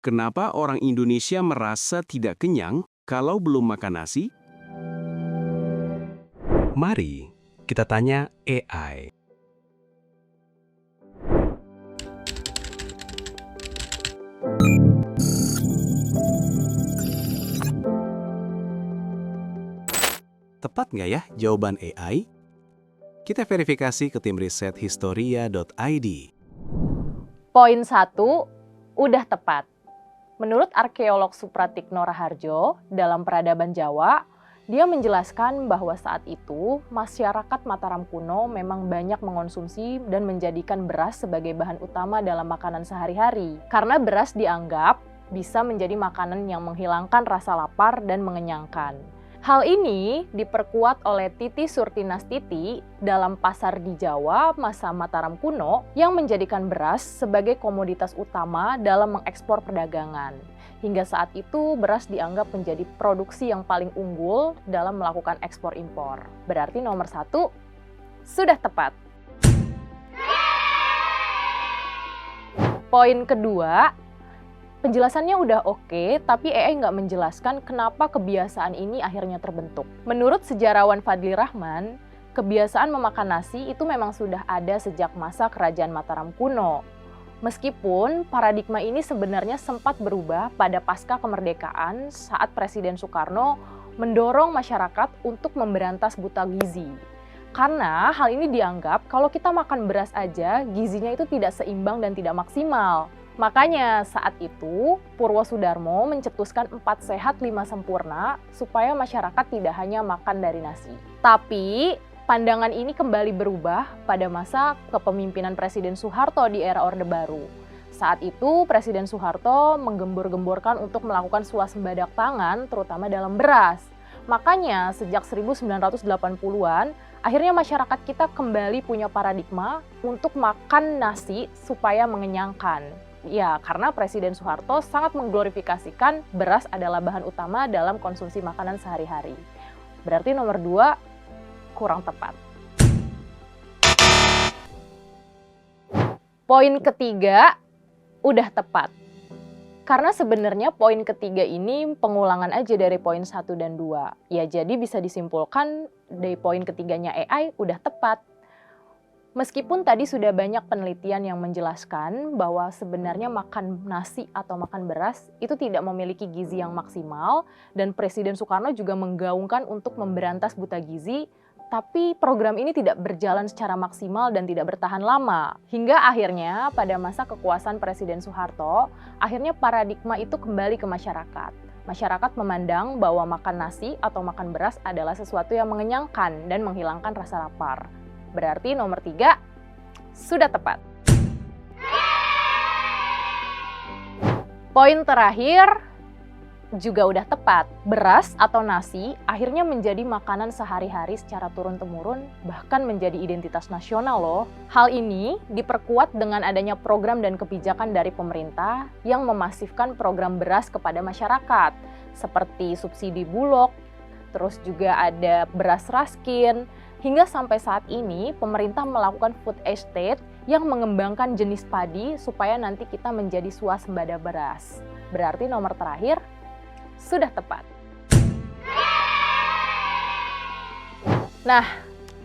Kenapa orang Indonesia merasa tidak kenyang kalau belum makan nasi? Mari kita tanya AI. Tepat nggak ya jawaban AI? Kita verifikasi ke tim riset historia.id. Poin 1, udah tepat. Menurut arkeolog Supratikno Raharjo, dalam peradaban Jawa, dia menjelaskan bahwa saat itu masyarakat Mataram kuno memang banyak mengonsumsi dan menjadikan beras sebagai bahan utama dalam makanan sehari-hari. Karena beras dianggap bisa menjadi makanan yang menghilangkan rasa lapar dan mengenyangkan. Hal ini diperkuat oleh Titi Surtinastiti dalam pasar di Jawa masa Mataram kuno yang menjadikan beras sebagai komoditas utama dalam mengekspor perdagangan. Hingga saat itu beras dianggap menjadi produksi yang paling unggul dalam melakukan ekspor impor. Berarti nomor 1 sudah tepat. Poin kedua, penjelasannya udah oke, tapi AI nggak menjelaskan kenapa kebiasaan ini akhirnya terbentuk. Menurut sejarawan Fadli Rahman, kebiasaan memakan nasi itu memang sudah ada sejak masa Kerajaan Mataram kuno. Meskipun paradigma ini sebenarnya sempat berubah pada pasca kemerdekaan saat Presiden Soekarno mendorong masyarakat untuk memberantas buta gizi. Karena hal ini dianggap kalau kita makan beras aja, gizinya itu tidak seimbang dan tidak maksimal. Makanya saat itu Purwo Sudarmo mencetuskan 4 sehat 5 sempurna supaya masyarakat tidak hanya makan dari nasi. Tapi pandangan ini kembali berubah pada masa kepemimpinan Presiden Soeharto di era Orde Baru. Saat itu Presiden Soeharto menggembur-gemborkan untuk melakukan swasembada pangan terutama dalam beras. Makanya sejak 1980-an akhirnya masyarakat kita kembali punya paradigma untuk makan nasi supaya mengenyangkan. Ya, karena Presiden Soeharto sangat mengglorifikasikan beras adalah bahan utama dalam konsumsi makanan sehari-hari. Berarti nomor 2 kurang tepat. Poin ketiga udah tepat. Karena sebenarnya poin ketiga ini pengulangan aja dari poin 1 dan 2. Ya, jadi bisa disimpulkan dari poin ketiganya AI udah tepat. Meskipun tadi sudah banyak penelitian yang menjelaskan bahwa sebenarnya makan nasi atau makan beras itu tidak memiliki gizi yang maksimal dan Presiden Soekarno juga menggaungkan untuk memberantas buta gizi, tapi program ini tidak berjalan secara maksimal dan tidak bertahan lama. Hingga akhirnya pada masa kekuasaan Presiden Soeharto, akhirnya paradigma itu kembali ke masyarakat. Masyarakat memandang bahwa makan nasi atau makan beras adalah sesuatu yang mengenyangkan dan menghilangkan rasa lapar. Berarti nomor 3 sudah tepat. Poin terakhir juga udah tepat. Beras atau nasi akhirnya menjadi makanan sehari-hari secara turun-temurun, bahkan menjadi identitas nasional loh. Hal ini diperkuat dengan adanya program dan kebijakan dari pemerintah yang memasifkan program beras kepada masyarakat, seperti subsidi bulog, terus juga ada beras raskin. Hingga sampai saat ini, pemerintah melakukan food estate yang mengembangkan jenis padi supaya nanti kita menjadi swasembada beras. Berarti nomor terakhir sudah tepat. Nah,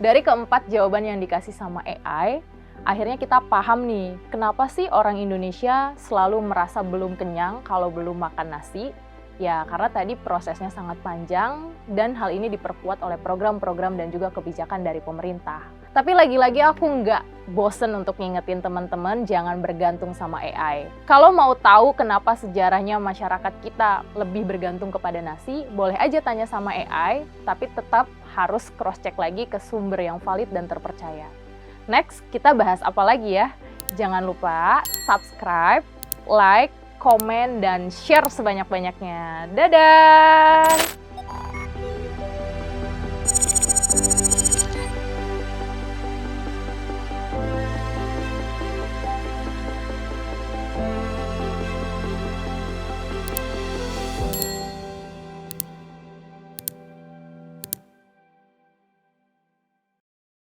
dari keempat jawaban yang dikasih sama AI, akhirnya kita paham nih, kenapa sih orang Indonesia selalu merasa belum kenyang kalau belum makan nasi? Ya, karena tadi prosesnya sangat panjang dan hal ini diperkuat oleh program-program dan juga kebijakan dari pemerintah. Tapi lagi-lagi aku nggak bosen untuk ngingetin teman-teman jangan bergantung sama AI. Kalau mau tahu kenapa sejarahnya masyarakat kita lebih bergantung kepada nasi, boleh aja tanya sama AI, tapi tetap harus cross-check lagi ke sumber yang valid dan terpercaya. Next, kita bahas apa lagi ya? Jangan lupa subscribe, like, komen, dan share sebanyak-banyaknya. Dadah!